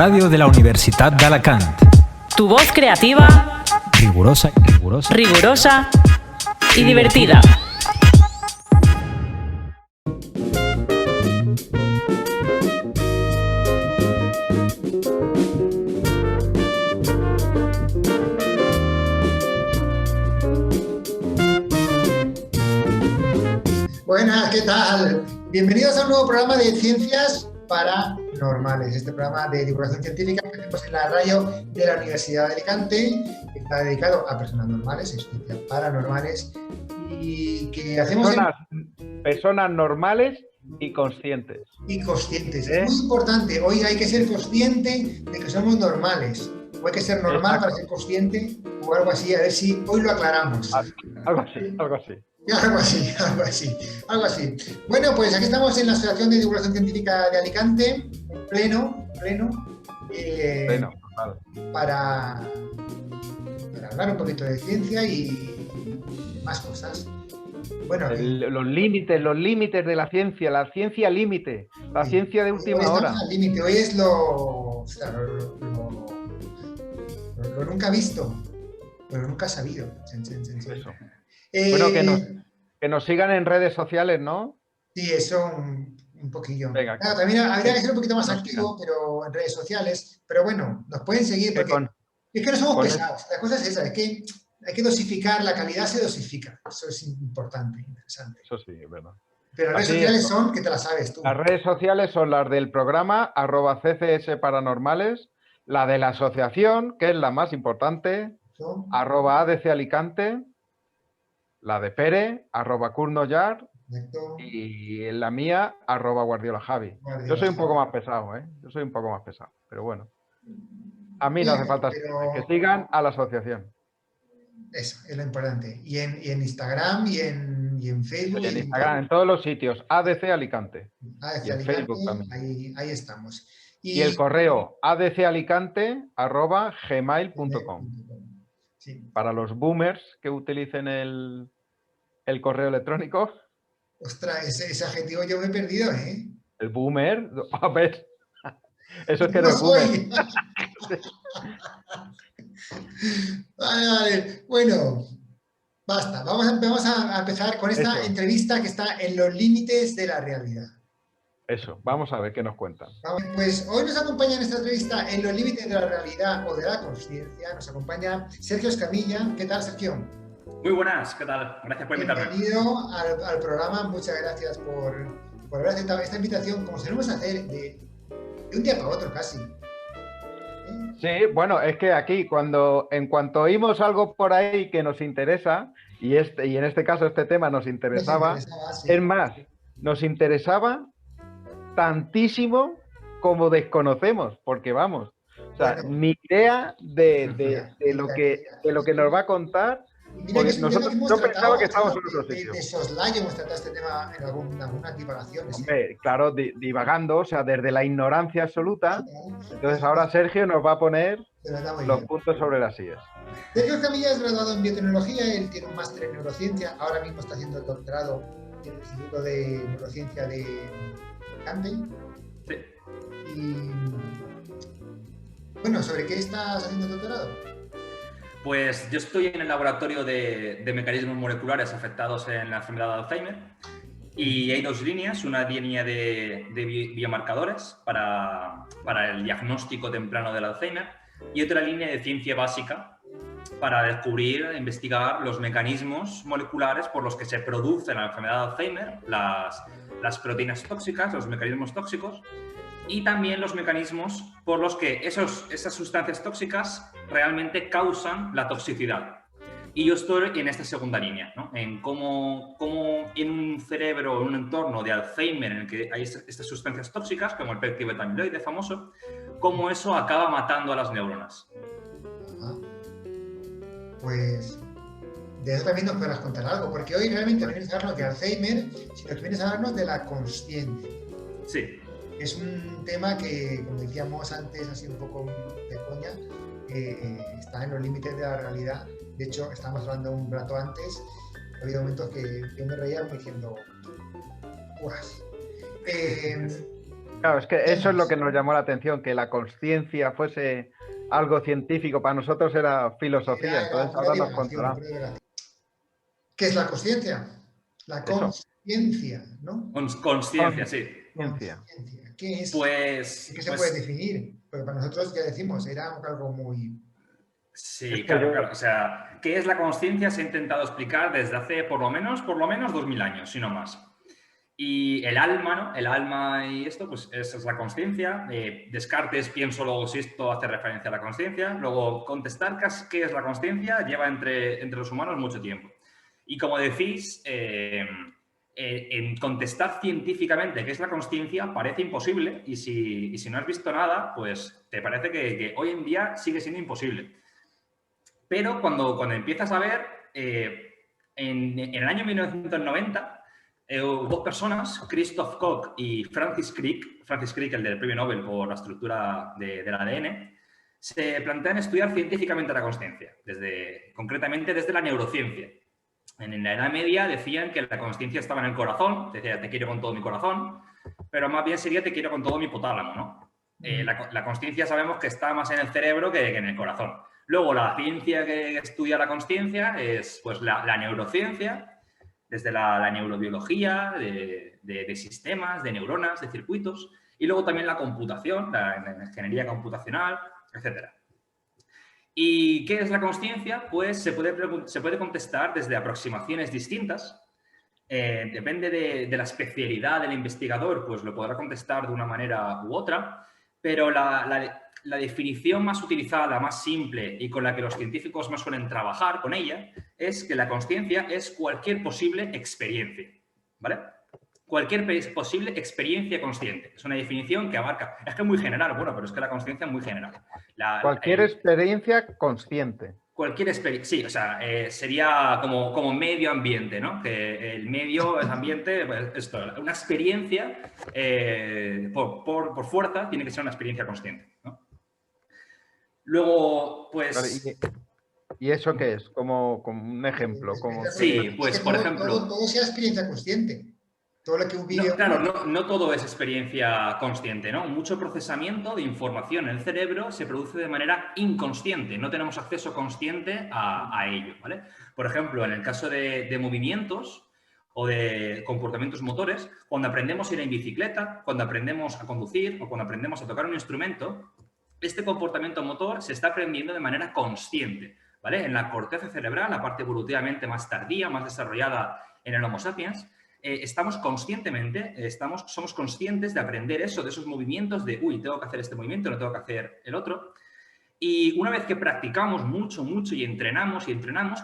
radio de la Universitat d'Alacant. Tu voz creativa, Rigurosa y divertida. Buenas, ¿qué tal? Bienvenidos a un nuevo programa de Ciencias Paranormales, este programa de divulgación científica que hacemos en la radio de la Universidad de Alicante, que está dedicado a personas normales, ciencias paranormales, y que hacemos personas normales y conscientes. Y conscientes. Es muy importante, hoy hay que ser consciente de que somos normales, o hay que ser normal para ser consciente, o algo así, a ver si hoy lo aclaramos. Algo así. Algo así. Bueno, pues aquí estamos en la Asociación de Divulgación Científica de Alicante, pleno, para hablar un poquito de ciencia y más cosas. Bueno, los límites de la ciencia límite, la ciencia de última hora. Al límite. Hoy es lo nunca visto, pero nunca sabido. Eso. Bueno, que nos sigan en redes sociales, ¿no? Sí, eso un poquillo. Venga, claro, también habría que ser un poquito más activo, pero en redes sociales. Pero bueno, nos pueden seguir porque es que no somos pesados. La cosa es esa, es que hay que dosificar, la calidad se dosifica. Eso es importante, interesante. Eso sí, es verdad. Pero las redes sociales son, que te las sabes tú. Las redes sociales son las del programa @CCS Paranormales, la de la asociación, que es la más importante, @ADC Alicante, la de Pere, @Kurnoyar, y la mía, @GuardiolaJavi. Yo soy un poco más pesado, pero bueno. A mí no hace falta que sigan a la asociación. Eso, es lo importante. Y en Instagram y en Facebook. En Instagram, en todos los sitios, ADC Alicante. ADC y en Alicante, Facebook también. Ahí estamos. Y el correo adcalicante@gmail.com. Sí. Para los boomers que utilicen el correo electrónico. Ostras, ese adjetivo yo me he perdido, ¿eh? El boomer, a ver, eso es que no es boomer. Vale. Bueno, basta. Vamos a empezar con esta entrevista que está en los límites de la realidad. Eso, vamos a ver qué nos cuentan. Pues hoy nos acompaña en esta entrevista en los límites de la realidad o de la conciencia, nos acompaña Sergio Escamilla. ¿Qué tal, Sergio? Muy buenas, ¿qué tal? Gracias por invitarme. Bienvenido al programa, muchas gracias por haber aceptado esta invitación, como solemos hacer de un día para otro casi. Sí, bueno, es que aquí en cuanto oímos algo por ahí que nos interesa, y en este caso este tema nos interesaba, sí. Es más, nos interesaba tantísimo como desconocemos, porque vamos, o sea, ni idea de lo que nos va a contar. Porque nosotros no pensábamos que estábamos en otro sitio. De soslayo hemos tratado este tema en algunas divagaciones. Hombre, claro, divagando, o sea, desde la ignorancia absoluta. Entonces ahora Sergio nos va a poner los puntos sobre las sillas. Sergio Camilla es graduado en biotecnología, él tiene un máster en neurociencia, ahora mismo está haciendo el doctorado en el Instituto de Neurociencia de Campbell. Sí. Y bueno, ¿sobre qué estás haciendo el doctorado? Pues yo estoy en el laboratorio de mecanismos moleculares afectados en la enfermedad de Alzheimer y hay dos líneas, una línea de biomarcadores para el diagnóstico temprano del Alzheimer y otra línea de ciencia básica para descubrir e investigar los mecanismos moleculares por los que se produce la enfermedad de Alzheimer, las proteínas tóxicas, los mecanismos tóxicos, y también los mecanismos por los que esas sustancias tóxicas realmente causan la toxicidad. Y yo estoy en esta segunda línea, ¿no? En cómo en un cerebro, en un entorno de Alzheimer en el que hay estas sustancias tóxicas, como el péptido amiloide famoso, cómo eso acaba matando a las neuronas. Pues de eso también nos podrás contar algo, porque hoy realmente vienes a hablarnos de Alzheimer, sino que vienes a hablarnos de la consciencia. Sí. Es un tema que, como decíamos antes, así un poco de coña, está en los límites de la realidad. De hecho, estábamos hablando un rato antes, ha habido momentos que yo me reía como diciendo, ¡guas! Claro, es que eso es lo que nos llamó la atención, que la consciencia fuese algo científico. Para nosotros era filosofía, entonces ahora nos contará. ¿Qué es la consciencia? La consciencia, ¿no? Consciencia, sí. Conciencia. ¿Qué es? Pues, ¿Qué se puede definir? Porque para nosotros, ya decimos, era algo muy... Sí, claro. O sea, ¿qué es la consciencia? Se ha intentado explicar desde hace por lo menos 2000 años, si no más. Y el alma, ¿no? El alma y esto, pues esa es la consciencia. Descartes, pienso, luego existo, hace referencia a la consciencia. Luego, contestar qué es la consciencia lleva entre los humanos mucho tiempo. Y como decís, en contestar científicamente qué es la consciencia parece imposible y si no has visto nada, pues te parece que hoy en día sigue siendo imposible. Pero cuando empiezas a ver, en el año 1990, dos personas, Christoph Koch y Francis Crick, el del premio Nobel por la estructura del ADN, se plantean estudiar científicamente la consciencia, concretamente desde la neurociencia. En la Edad Media decían que la consciencia estaba en el corazón, decía te quiero con todo mi corazón, pero más bien sería te quiero con todo mi hipotálamo, ¿no? La consciencia sabemos que está más en el cerebro que en el corazón. Luego la ciencia que estudia la consciencia es pues, la neurociencia, desde la neurobiología, de sistemas, de neuronas, de circuitos, y luego también la computación, la ingeniería computacional, etc. ¿Y qué es la consciencia? Pues se puede contestar desde aproximaciones distintas. Depende de la especialidad del investigador, pues lo podrá contestar de una manera u otra, pero la definición más utilizada, la más simple y con la que los científicos más suelen trabajar con ella, es que la consciencia es cualquier posible experiencia, ¿vale? Cualquier posible experiencia consciente. Es una definición que abarca... Es que es muy general, bueno, pero es que la consciencia es muy general. Cualquier experiencia consciente. Cualquier experiencia, sí, o sea, sería como medio ambiente, ¿no? Que el medio, el ambiente, pues esto, una experiencia por fuerza tiene que ser una experiencia consciente, ¿no? Luego, pues... ¿Y eso qué es? Como un ejemplo. Sí, pues por ejemplo... Todo sea experiencia consciente. Todo lo que un vídeo... Claro, no todo es experiencia consciente, ¿no? Mucho procesamiento de información en el cerebro se produce de manera inconsciente. No tenemos acceso consciente a ello, ¿vale? Por ejemplo, en el caso de movimientos o de comportamientos motores, cuando aprendemos a ir en bicicleta, cuando aprendemos a conducir o cuando aprendemos a tocar un instrumento, este comportamiento motor se está aprendiendo de manera consciente, ¿vale? En la corteza cerebral, la parte evolutivamente más tardía, más desarrollada en el Homo sapiens, somos conscientes de aprender eso, de esos movimientos de, uy, tengo que hacer este movimiento, no tengo que hacer el otro. Y una vez que practicamos mucho y entrenamos,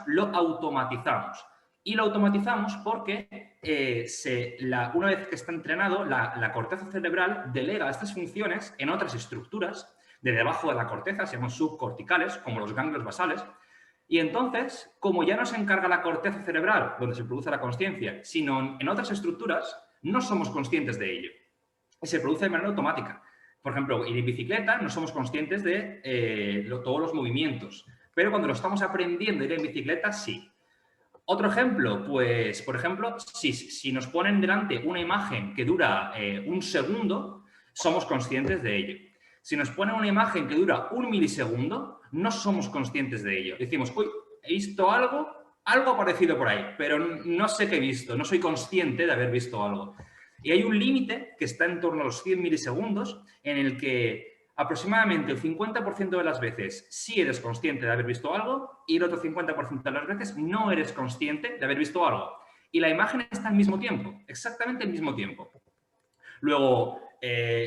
lo automatizamos. Y lo automatizamos porque una vez que está entrenado, la corteza cerebral delega estas funciones en otras estructuras de debajo de la corteza, se llaman subcorticales, como los ganglios basales. Y entonces, como ya no se encarga la corteza cerebral, donde se produce la consciencia, sino en otras estructuras, no somos conscientes de ello. Y se produce de manera automática. Por ejemplo, ir en bicicleta no somos conscientes de todos los movimientos, pero cuando lo estamos aprendiendo a ir en bicicleta, sí. Otro ejemplo, pues, por ejemplo, si nos ponen delante una imagen que dura un segundo, somos conscientes de ello. Si nos ponen una imagen que dura 1 milisegundo, no somos conscientes de ello. Decimos, uy, he visto algo aparecido por ahí, pero no sé qué he visto, no soy consciente de haber visto algo. Y hay un límite que está en torno a los 100 milisegundos en el que aproximadamente el 50% de las veces sí eres consciente de haber visto algo y el otro 50% de las veces no eres consciente de haber visto algo. Y la imagen está al mismo tiempo, exactamente al mismo tiempo. Luego,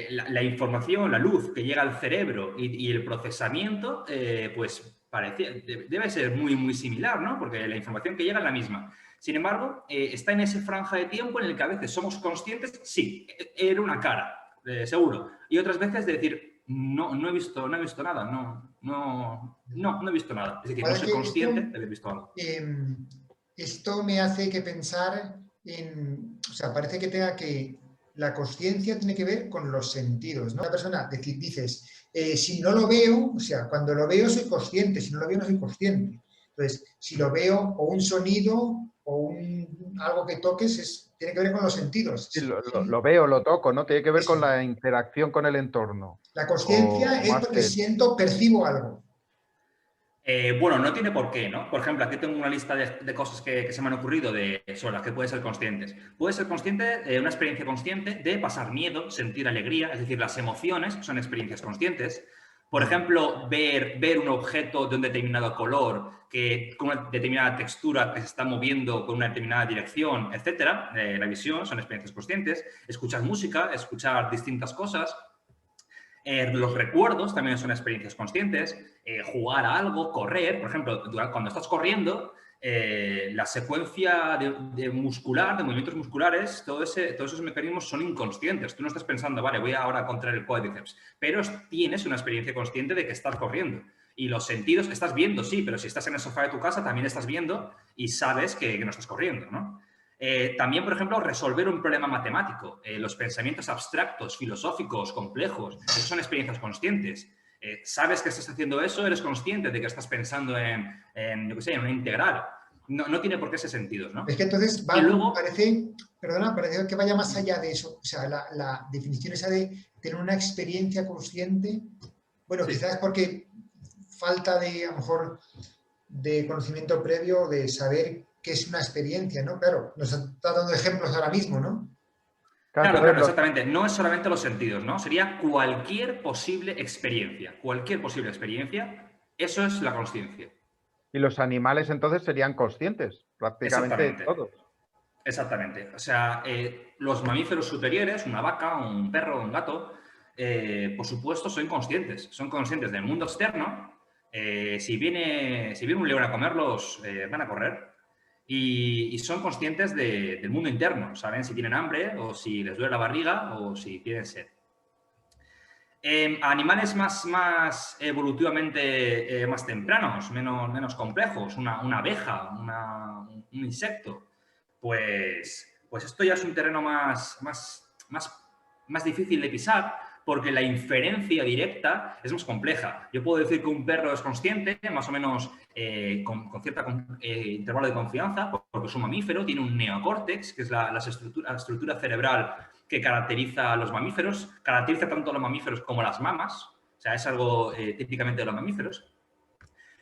la información, la luz que llega al cerebro y el procesamiento, pues debe ser muy similar, ¿no? Porque la información que llega es la misma. Sin embargo, está en esa franja de tiempo en el que a veces somos conscientes, sí, era una cara, seguro. Y otras veces de decir, no he visto nada, no he visto nada. Es decir, no soy consciente de haber visto algo. Esto me hace que pensar o sea, parece que tenga que... La consciencia tiene que ver con los sentidos, ¿no? La persona, dices, si no lo veo, o sea, cuando lo veo soy consciente, si no lo veo no soy consciente. Entonces, si lo veo o un sonido o algo que toques, tiene que ver con los sentidos. Sí, lo veo, lo toco, ¿no? Tiene que ver con la interacción con el entorno. La consciencia es porque siento, percibo algo. Bueno, no tiene por qué, ¿no? Por ejemplo, aquí tengo una lista de cosas que se me han ocurrido sobre las que puedes ser conscientes. Puedes ser consciente, una experiencia consciente de pasar miedo, sentir alegría, es decir, las emociones son experiencias conscientes. Por ejemplo, ver un objeto de un determinado color, con una determinada textura que se está moviendo con una determinada dirección, etcétera. La visión son experiencias conscientes. Escuchar música, escuchar distintas cosas. Los recuerdos también son experiencias conscientes. Jugar a algo, correr. Por ejemplo, cuando estás corriendo, la secuencia de movimientos musculares, todos esos mecanismos son inconscientes. Tú no estás pensando, vale, voy ahora a contraer el cuádriceps, pero tienes una experiencia consciente de que estás corriendo. Y los sentidos, estás viendo, sí, pero si estás en el sofá de tu casa también estás viendo y sabes que no estás corriendo, ¿no? También, por ejemplo, resolver un problema matemático. Los pensamientos abstractos, filosóficos, complejos, esos son experiencias conscientes. Sabes que estás haciendo eso, eres consciente de que estás pensando yo qué sé, en una integral. No tiene por qué ese sentido, ¿no? Es que entonces parece que vaya más allá de eso. O sea, la definición esa de tener una experiencia consciente, bueno, sí. Quizás porque falta de, a lo mejor, de conocimiento previo, de saber qué es una experiencia, ¿no? Claro, nos está dando ejemplos ahora mismo, ¿no? Claro, exactamente. No es solamente los sentidos, ¿no? Sería cualquier posible experiencia. Cualquier posible experiencia, eso es la consciencia. Y los animales entonces serían conscientes, prácticamente todos. Exactamente. O sea, los mamíferos superiores, una vaca, un perro, un gato, por supuesto son conscientes. Son conscientes del mundo externo. Si viene un león a comerlos, van a correr. Y son conscientes del mundo interno. Saben si tienen hambre o si les duele la barriga o si tienen sed. Animales más evolutivamente más tempranos, menos complejos, una abeja, un insecto, pues esto ya es un terreno más difícil de pisar porque la inferencia directa es más compleja. Yo puedo decir que un perro es consciente, más o menos con cierto intervalo de confianza, porque es un mamífero, tiene un neocórtex, que es la estructura cerebral que caracteriza a los mamíferos, caracteriza tanto a los mamíferos como a las mamas, o sea, es algo típicamente de los mamíferos.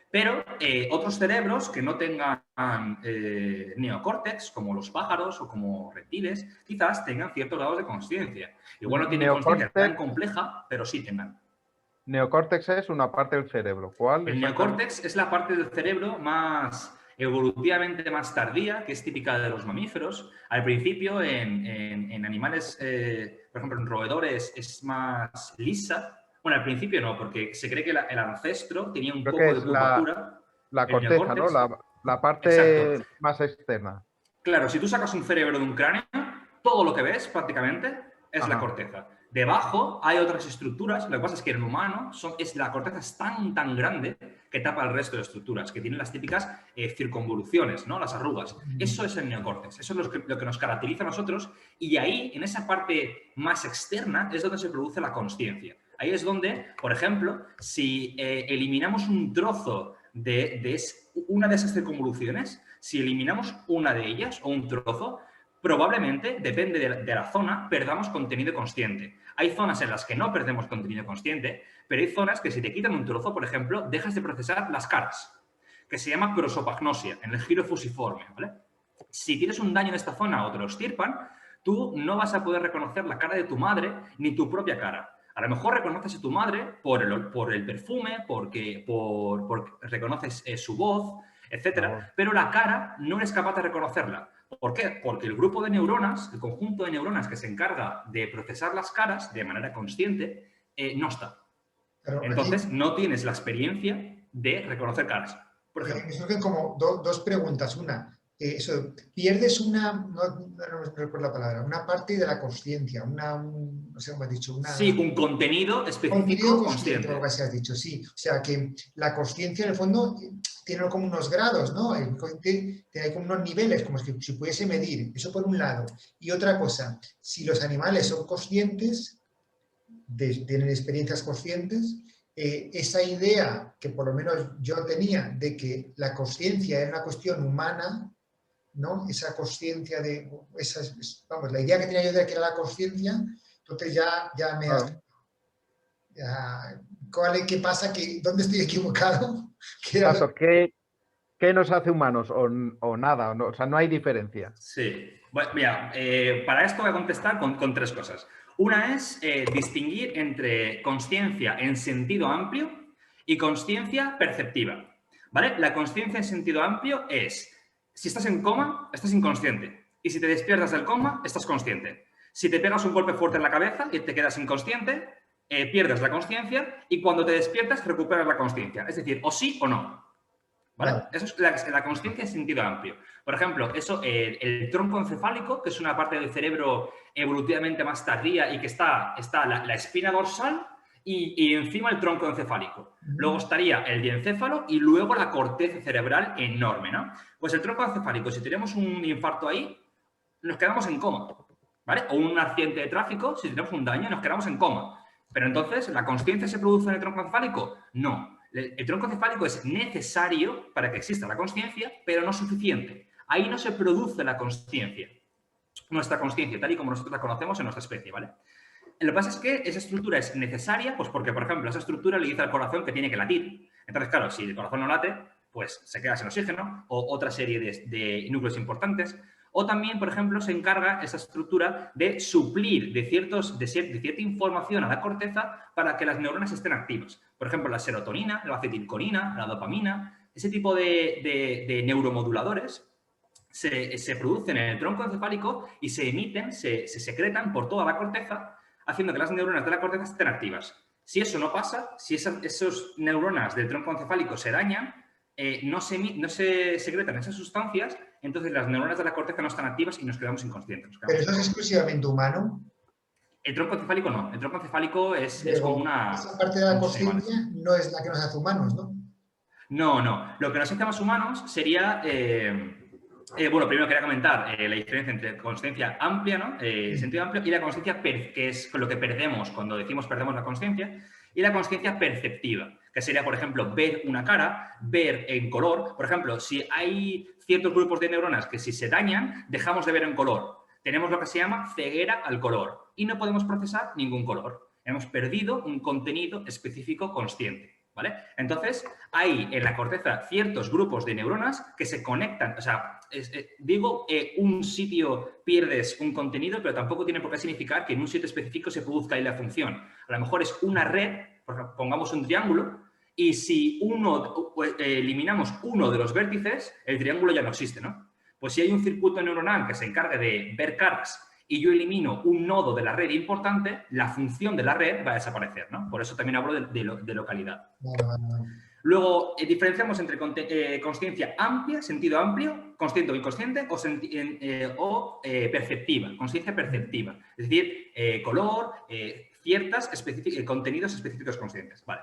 Pero otros cerebros que no tengan neocórtex, como los pájaros o como reptiles, quizás tengan ciertos grados de consciencia. Igual no tienen consciencia tan compleja, pero sí tengan. Neocórtex es una parte del cerebro. ¿Cuál? El neocórtex es la parte del cerebro más evolutivamente más tardía, que es típica de los mamíferos. Al principio, en animales, por ejemplo, en roedores, es más lisa. Bueno, al principio no, porque se cree que el ancestro tenía un poco de curvatura. La corteza, ¿no? La parte exacto. Más externa. Claro, si tú sacas un cerebro de un cráneo, todo lo que ves prácticamente es la corteza. Debajo hay otras estructuras. Lo que pasa es que en el humano la corteza es tan grande que tapa el resto de estructuras, que tienen las típicas circunvoluciones, ¿no? Las arrugas. Eso es el neocórtex. Eso es lo que nos caracteriza a nosotros. Y ahí, en esa parte más externa, es donde se produce la consciencia. Ahí es donde, por ejemplo, si eliminamos un trozo de una de esas circunvoluciones, si eliminamos una de ellas o un trozo, probablemente, depende de la zona, perdamos contenido consciente. Hay zonas en las que no perdemos contenido consciente, pero hay zonas que si te quitan un trozo, por ejemplo, dejas de procesar las caras, que se llama prosopagnosia, en el giro fusiforme, ¿vale? Si tienes un daño en esta zona o te lo extirpan, tú no vas a poder reconocer la cara de tu madre ni tu propia cara. A lo mejor reconoces a tu madre por el perfume, porque reconoces su voz, etc. Pero la cara no eres capaz de reconocerla. ¿Por qué? Porque el grupo de neuronas, el conjunto de neuronas que se encarga de procesar las caras de manera consciente, no está. Pero entonces, aquí no tienes la experiencia de reconocer caras. Por ejemplo. Me surgen como dos preguntas. Una, pierdes no recuerdo la palabra, una parte de la consciencia, no sé cómo has dicho. Sí, un contenido específico consciente. Lo que has dicho, sí. O sea, que la consciencia en el fondo tiene como unos grados, ¿no? Hay como unos niveles, como si pudiese medir. Eso por un lado. Y otra cosa, si los animales son conscientes, tienen experiencias conscientes, esa idea que por lo menos yo tenía de que la consciencia era una cuestión humana, ¿no? Esa consciencia de, vamos, la idea que tenía yo de que era la consciencia, entonces ya me... ¿Qué pasa? ¿Dónde estoy equivocado? Exacto, ¿qué nos hace humanos? O nada, o sea, no hay diferencia. Sí. Bueno, mira, para esto voy a contestar con tres cosas. Una es distinguir entre consciencia en sentido amplio y consciencia perceptiva. ¿Vale? La consciencia en sentido amplio es, si estás en coma, estás inconsciente. Y si te despiertas del coma, estás consciente. Si te pegas un golpe fuerte en la cabeza y te quedas inconsciente, pierdes la consciencia y cuando te despiertas recuperas la consciencia. Es decir, o sí o no. ¿Vale? Vale. Eso es la consciencia en sentido amplio. Por ejemplo, el tronco encefálico, que es una parte del cerebro evolutivamente más tardía y que está la espina dorsal y encima el tronco encefálico. Luego estaría el diencéfalo y luego la corteza cerebral enorme, ¿no? Pues el tronco encefálico, si tenemos un infarto ahí, nos quedamos en coma, ¿vale? O un accidente de tráfico, si tenemos un daño, nos quedamos en coma. Pero entonces, ¿la consciencia se produce en el tronco encefálico? No. El tronco encefálico es necesario para que exista la consciencia, pero no suficiente. Ahí no se produce la consciencia. Nuestra consciencia, tal y como nosotros la conocemos en nuestra especie, ¿vale? Lo que pasa es que esa estructura es necesaria, pues porque, por ejemplo, esa estructura le dice al corazón que tiene que latir. Entonces, claro, si el corazón no late, pues se queda sin oxígeno o otra serie de núcleos importantes. O también, por ejemplo, se encarga esa estructura de suplir de cierta información a la corteza para que las neuronas estén activas. Por ejemplo, la serotonina, la acetilcolina, la dopamina, ese tipo de neuromoduladores se producen en el tronco encefálico y se emiten, se secretan por toda la corteza, haciendo que las neuronas de la corteza estén activas. Si eso no pasa, si esas neuronas del tronco encefálico se dañan, no se secretan esas sustancias, entonces las neuronas de la corteza no están activas y nos quedamos inconscientes. ¿Pero eso es exclusivamente humano? El tronco encefálico no. El tronco encefálico es como una... Esa parte de la consciencia no es la que nos hace humanos, ¿no? No. Lo que nos hace más humanos sería... bueno, primero quería comentar la diferencia entre consciencia amplia, ¿no? Sentido amplio, y la consciencia, que es lo que perdemos cuando decimos perdemos la consciencia, y la consciencia perceptiva, que sería, por ejemplo, ver una cara, ver en color. Por ejemplo, si hay ciertos grupos de neuronas que si se dañan, dejamos de ver en color. Tenemos lo que se llama ceguera al color y no podemos procesar ningún color. Hemos perdido un contenido específico consciente, ¿vale? Entonces, hay en la corteza ciertos grupos de neuronas que se conectan, o sea, un sitio pierdes un contenido, pero tampoco tiene por qué significar que en un sitio específico se produzca ahí la función. A lo mejor es una red, pongamos un triángulo, y si eliminamos uno de los vértices, el triángulo ya no existe, ¿no? Pues si hay un circuito neuronal que se encargue de ver caras y yo elimino un nodo de la red importante, la función de la red va a desaparecer, ¿no? Por eso también hablo de localidad. Vale. Luego, diferenciamos entre consciencia amplia, sentido amplio, consciente o inconsciente, o perceptiva, consciencia perceptiva. Es decir, color, contenidos específicos conscientes. Vale.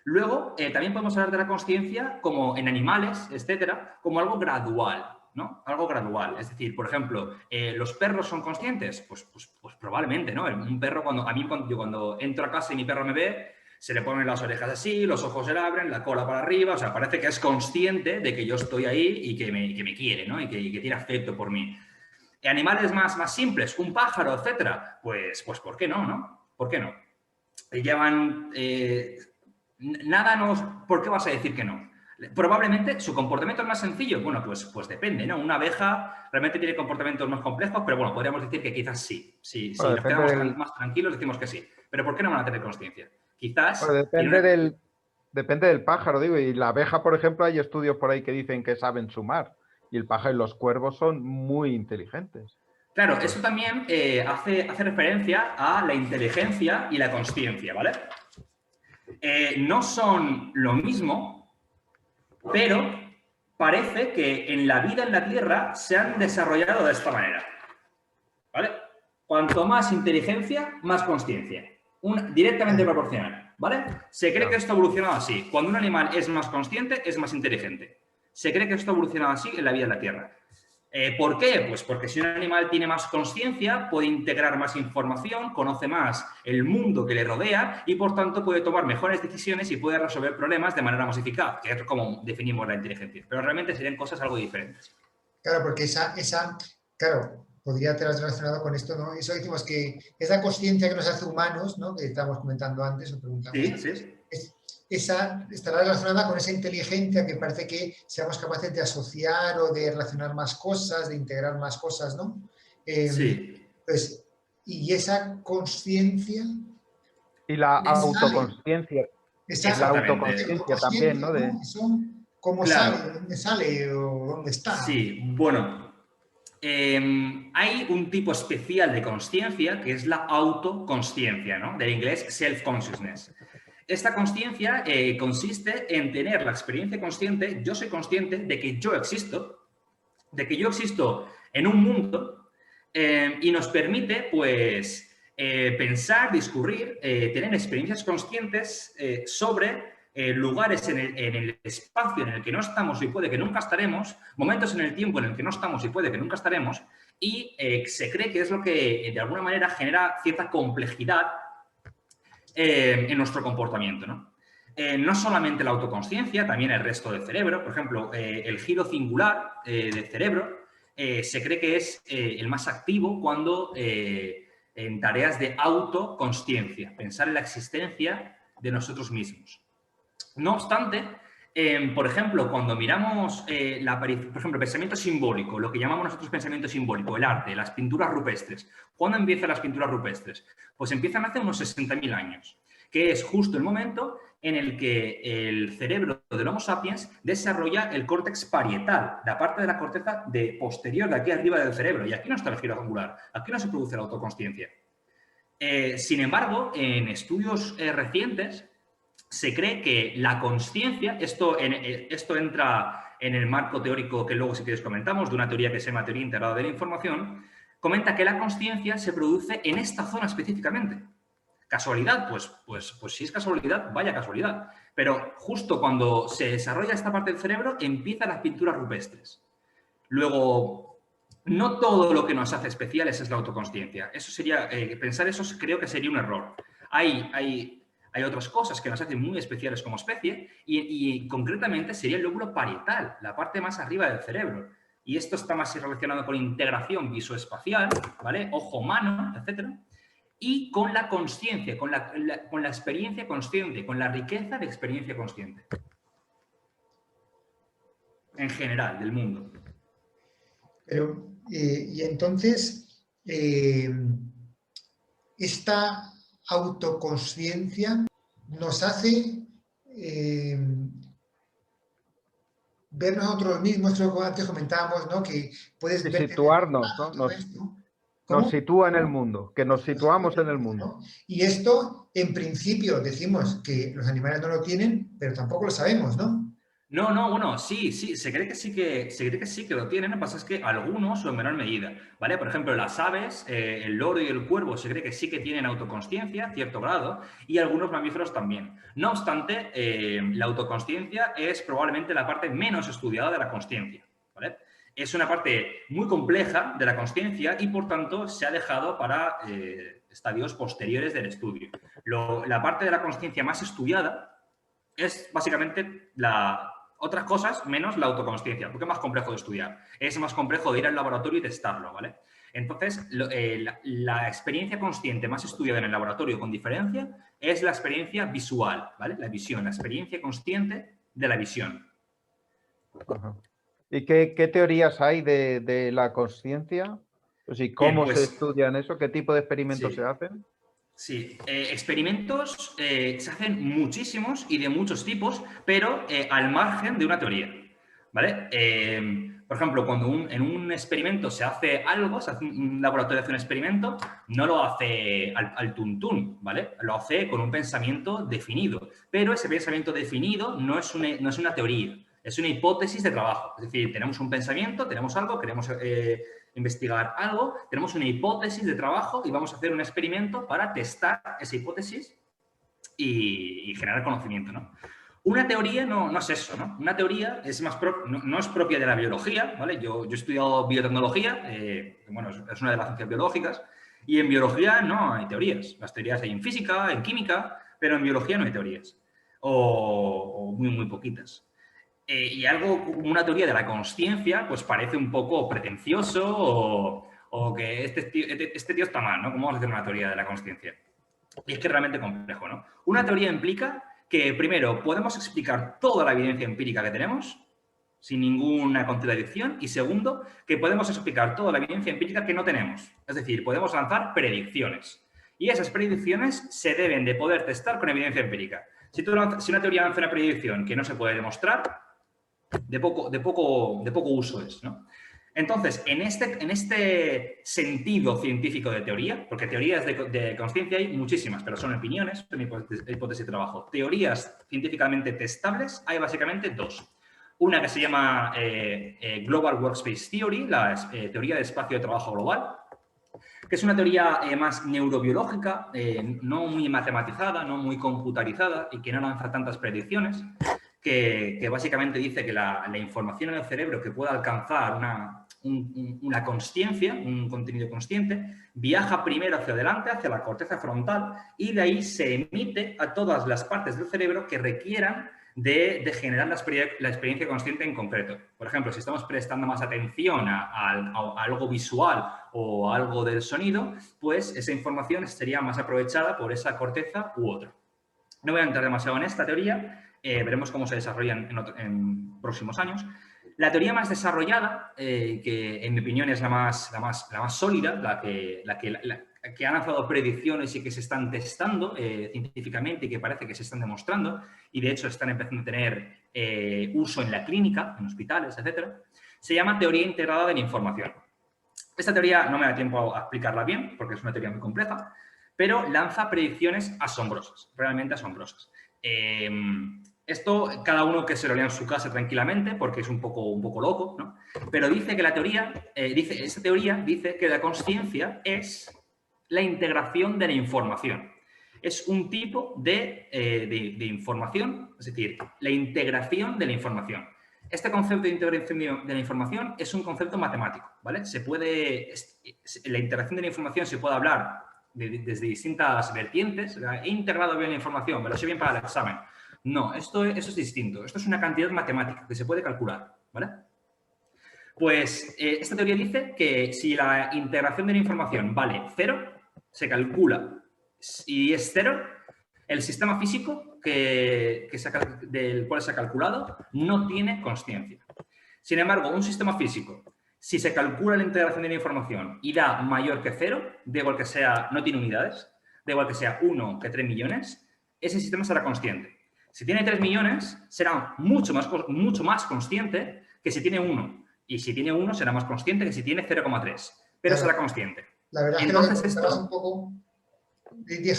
Luego, también podemos hablar de la consciencia como en animales, etcétera, como algo gradual, ¿no? Algo gradual. Es decir, por ejemplo, ¿los perros son conscientes? Pues probablemente, ¿no? Un perro, cuando entro a casa y mi perro me ve, se le ponen las orejas así, los ojos se le abren, la cola para arriba, o sea, parece que es consciente de que yo estoy ahí y que me quiere, ¿no? Y que tiene afecto por mí. Animales más simples, un pájaro, etcétera, pues ¿por qué no, no? ¿Por qué no? Llevan... ¿Por qué vas a decir que no? Probablemente su comportamiento es más sencillo. Bueno, pues depende, ¿no? Una abeja realmente tiene comportamientos más complejos, pero bueno, podríamos decir que quizás sí. Si nos quedamos más tranquilos, decimos que sí. Pero ¿por qué no van a tener consciencia? Quizás... Depende del pájaro, digo. Y la abeja, por ejemplo, hay estudios por ahí que dicen que saben sumar. Y el pájaro y los cuervos son muy inteligentes. Claro, eso también hace referencia a la inteligencia y la consciencia, ¿vale? No son lo mismo, pero parece que en la vida en la Tierra se han desarrollado de esta manera, ¿vale? Cuanto más inteligencia, más consciencia. Directamente proporcional, ¿vale? Se cree que esto ha evolucionado así. Cuando un animal es más consciente, es más inteligente. Se cree que esto ha evolucionado así en la vida en la Tierra. ¿Por qué? Pues porque si un animal tiene más consciencia, puede integrar más información, conoce más el mundo que le rodea y, por tanto, puede tomar mejores decisiones y puede resolver problemas de manera más eficaz, que es como definimos la inteligencia. Pero realmente serían cosas algo diferentes. Claro, porque claro, podría estar relacionado con esto, ¿no? Eso decimos que esa consciencia que nos hace humanos, ¿no? Que estábamos comentando antes o preguntamos, Sí, sí. esa estará relacionada con esa inteligencia que parece que seamos capaces de asociar o de relacionar más cosas, de integrar más cosas, ¿no? Sí. Pues, y esa consciencia Y la ¿dónde sale? autoconsciencia. Esa La Exactamente. autoconsciencia también, ¿no? ¿no? Eso, ¿cómo sale? Claro. ¿Dónde sale? ¿O dónde está? Sí, bueno. Hay un tipo especial de consciencia que es la autoconsciencia, ¿no? Del inglés self-consciousness. Esta consciencia consiste en tener la experiencia consciente, yo soy consciente de que yo existo en un mundo y nos permite, pues, pensar, discurrir, tener experiencias conscientes sobre lugares en el espacio en el que no estamos y puede que nunca estaremos, momentos en el tiempo en el que no estamos y puede que nunca estaremos, y se cree que es lo que de alguna manera genera cierta complejidad en nuestro comportamiento, ¿no? No solamente la autoconsciencia, también el resto del cerebro. Por ejemplo, el giro cingular del cerebro se cree que es el más activo cuando en tareas de autoconsciencia, pensar en la existencia de nosotros mismos. No obstante, por ejemplo, cuando miramos por ejemplo, pensamiento simbólico, lo que llamamos nosotros pensamiento simbólico, el arte, las pinturas rupestres. ¿Cuándo empiezan las pinturas rupestres? Pues empiezan hace unos 60.000 años, que es justo el momento en el que el cerebro del Homo sapiens desarrolla el córtex parietal, la parte de la corteza posterior de aquí arriba del cerebro. Y aquí no está el giro angular, aquí no se produce la autoconsciencia. Sin embargo, en estudios recientes, se cree que la consciencia, esto entra en el marco teórico que luego si quieres comentamos, de una teoría que se llama teoría integrada de la información, comenta que la consciencia se produce en esta zona específicamente. ¿Casualidad? Pues si es casualidad, vaya casualidad. Pero justo cuando se desarrolla esta parte del cerebro, empiezan las pinturas rupestres. Luego, no todo lo que nos hace especiales es la autoconsciencia. Eso sería, pensar eso creo que sería un error. Hay otras cosas que nos hacen muy especiales como especie y concretamente sería el lóbulo parietal, la parte más arriba del cerebro. Y esto está más relacionado con integración visoespacial, ¿vale? Ojo-mano, etcétera. Y con la consciencia, con la experiencia consciente, con la riqueza de experiencia consciente. En general, del mundo. Pero, y entonces, esta autoconsciencia nos hace ver nosotros mismos, lo que antes comentábamos, ¿no? Que puedes ver situarnos, ¿no? Nos sitúa en el mundo, que nos situamos en el mundo. Y esto, en principio, decimos que los animales no lo tienen, pero tampoco lo sabemos, ¿no? No, bueno, sí, se cree que sí que lo tienen, lo que pasa es que algunos o en menor medida, ¿vale? Por ejemplo, las aves, el loro y el cuervo se cree que sí que tienen autoconsciencia, cierto grado, y algunos mamíferos también. No obstante, la autoconsciencia es probablemente la parte menos estudiada de la consciencia, ¿vale? Es una parte muy compleja de la consciencia y, por tanto, se ha dejado para estadios posteriores del estudio. La parte de la consciencia más estudiada es básicamente otras cosas menos la autoconsciencia, porque es más complejo de estudiar. Es más complejo de ir al laboratorio y testarlo, ¿vale? Entonces, la experiencia consciente más estudiada en el laboratorio con diferencia es la experiencia visual, ¿vale? La visión, la experiencia consciente de la visión. Ajá. ¿Y qué teorías hay de la consciencia? Pues, ¿y cómo se estudian eso? ¿Qué tipo de experimentos se hacen? Sí, experimentos se hacen muchísimos y de muchos tipos, pero al margen de una teoría, ¿vale? Por ejemplo, cuando en un experimento se hace algo, un laboratorio hace un experimento, no lo hace al tuntún, ¿vale? Lo hace con un pensamiento definido, pero ese pensamiento definido no es una teoría, es una hipótesis de trabajo. Es decir, tenemos un pensamiento, tenemos algo, queremos investigar algo, tenemos una hipótesis de trabajo y vamos a hacer un experimento para testar esa hipótesis y generar conocimiento, ¿no? Una teoría no es eso, ¿no? Una teoría no es propia de la biología, ¿vale? Yo he estudiado biotecnología, bueno, es una de las ciencias biológicas, y en biología no hay teorías. Las teorías hay en física, en química, pero en biología no hay teorías, o muy, muy poquitas. Y algo como una teoría de la consciencia, pues parece un poco pretencioso o que este tío está mal, ¿no? ¿Cómo vamos a hacer una teoría de la consciencia? Y es que es realmente complejo, ¿no? Una teoría implica que, primero, podemos explicar toda la evidencia empírica que tenemos sin ninguna contradicción y, segundo, que podemos explicar toda la evidencia empírica que no tenemos. Es decir, podemos lanzar predicciones. Y esas predicciones se deben de poder testar con evidencia empírica. Si una teoría lanza una predicción que no se puede demostrar, de poco uso es, ¿no? Entonces, en este sentido científico de teoría, porque teorías de consciencia hay muchísimas, pero son opiniones, son hipótesis de trabajo. Teorías científicamente testables hay básicamente dos. Una que se llama Global Workspace Theory, la teoría de espacio de trabajo global, que es una teoría más neurobiológica, no muy matematizada, no muy computarizada y que no lanza tantas predicciones, que básicamente dice que la información en el cerebro que pueda alcanzar una consciencia, un contenido consciente, viaja primero hacia adelante, hacia la corteza frontal, y de ahí se emite a todas las partes del cerebro que requieran de generar la experiencia consciente en concreto. Por ejemplo, si estamos prestando más atención a algo visual o a algo del sonido, pues esa información sería más aprovechada por esa corteza u otra. No voy a entrar demasiado en esta teoría, veremos cómo se desarrolla en próximos años. La teoría más desarrollada, que en mi opinión es la más sólida, la que ha lanzado predicciones y que se están testando científicamente y que parece que se están demostrando, y de hecho están empezando a tener uso en la clínica, en hospitales, etc., se llama teoría integrada de la información. Esta teoría no me da tiempo a explicarla bien, porque es una teoría muy compleja, pero lanza predicciones asombrosas, realmente asombrosas. Esto, cada uno que se lo lea en su casa tranquilamente, porque es un poco loco, ¿no? Pero dice que esta teoría dice que la consciencia es la integración de la información. Es un tipo de información, es decir, la integración de la información. Este concepto de integración de la información es un concepto matemático, ¿vale? La integración de la información se puede hablar desde distintas vertientes. He integrado bien la información, me lo sé bien para el examen. No, eso es distinto. Esto es una cantidad matemática que se puede calcular, ¿vale? Pues esta teoría dice que si la integración de la información vale 0, se calcula y es 0, el sistema físico del cual se ha calculado no tiene consciencia. Sin embargo, un sistema físico, si se calcula la integración de la información y da mayor que 0, da igual que sea, no tiene unidades, da igual que sea 1 que 3 millones, ese sistema será consciente. Si tiene 3 millones, será mucho más consciente que si tiene 1. Y si tiene 1, será más consciente que si tiene 0,3. Pero será consciente. La verdad entonces, es que lo que un poco...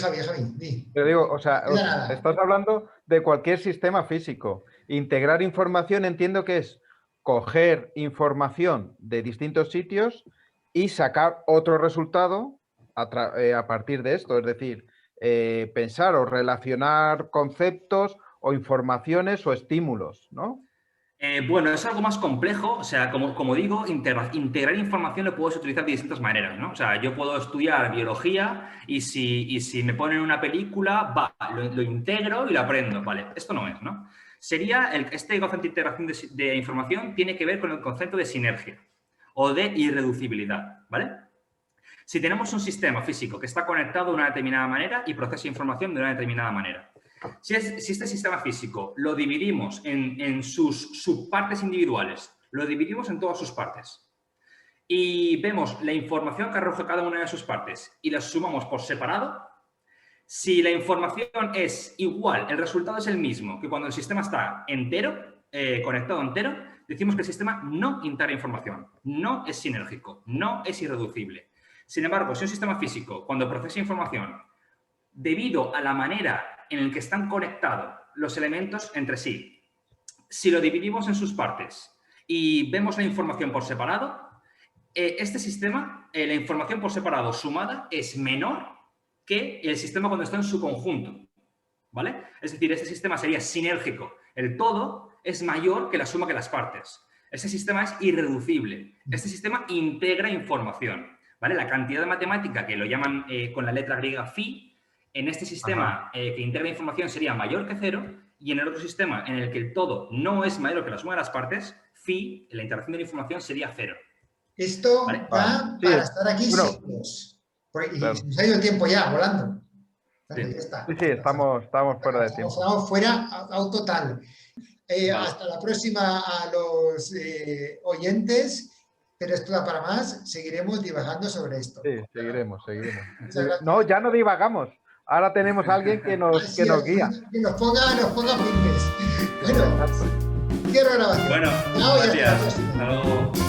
Javi. Yo digo, o sea, estás hablando de cualquier sistema físico. Integrar información entiendo que es coger información de distintos sitios y sacar otro resultado a partir de esto. Es decir, pensar o relacionar conceptos o informaciones o estímulos, ¿no? Bueno, es algo más complejo. O sea, como digo, integrar información lo puedes utilizar de distintas maneras, ¿no? O sea, yo puedo estudiar biología y si me ponen una película, lo integro y lo aprendo. Vale, esto no es, ¿no? Este concepto de integración de información tiene que ver con el concepto de sinergia o de irreducibilidad, ¿vale? Si tenemos un sistema físico que está conectado de una determinada manera y procesa información de una determinada manera, si este sistema físico lo dividimos en sus subpartes individuales, lo dividimos en todas sus partes y vemos la información que arroja cada una de sus partes y las sumamos por separado, si la información es igual, el resultado es el mismo que cuando el sistema está entero, conectado entero, decimos que el sistema no integra información, no es sinérgico, no es irreducible. Sin embargo, si un sistema físico, cuando procesa información, debido a la manera en la que están conectados los elementos entre sí, si lo dividimos en sus partes y vemos la información por separado, este sistema, la información por separado sumada, es menor que el sistema cuando está en su conjunto, ¿vale? Es decir, este sistema sería sinérgico. El todo es mayor que la suma que las partes. Este sistema es irreducible. Este sistema integra información, ¿vale? La cantidad de matemática, que lo llaman con la letra griega phi, en este sistema que integra información sería mayor que 0 Y en el otro sistema, en el que el todo no es mayor que la suma de las partes, phi, la interacción de la información, sería 0. Esto Vale. va Sí, para estar aquí bueno, siglos. Y claro. nos ha ido el tiempo ya, volando. Sí. Ya está. Sí, estamos fuera de tiempo. Estamos fuera a total. Vale. Hasta la próxima a los oyentes, pero esto da para más. Seguiremos divagando sobre esto. Sí, seguiremos. Muchas gracias. No, ya no divagamos. Ahora tenemos a alguien que nos guía. Que nos ponga fines. Bueno, quiero grabación. Bueno, Chao y hasta la gracias. próxima. Hasta luego.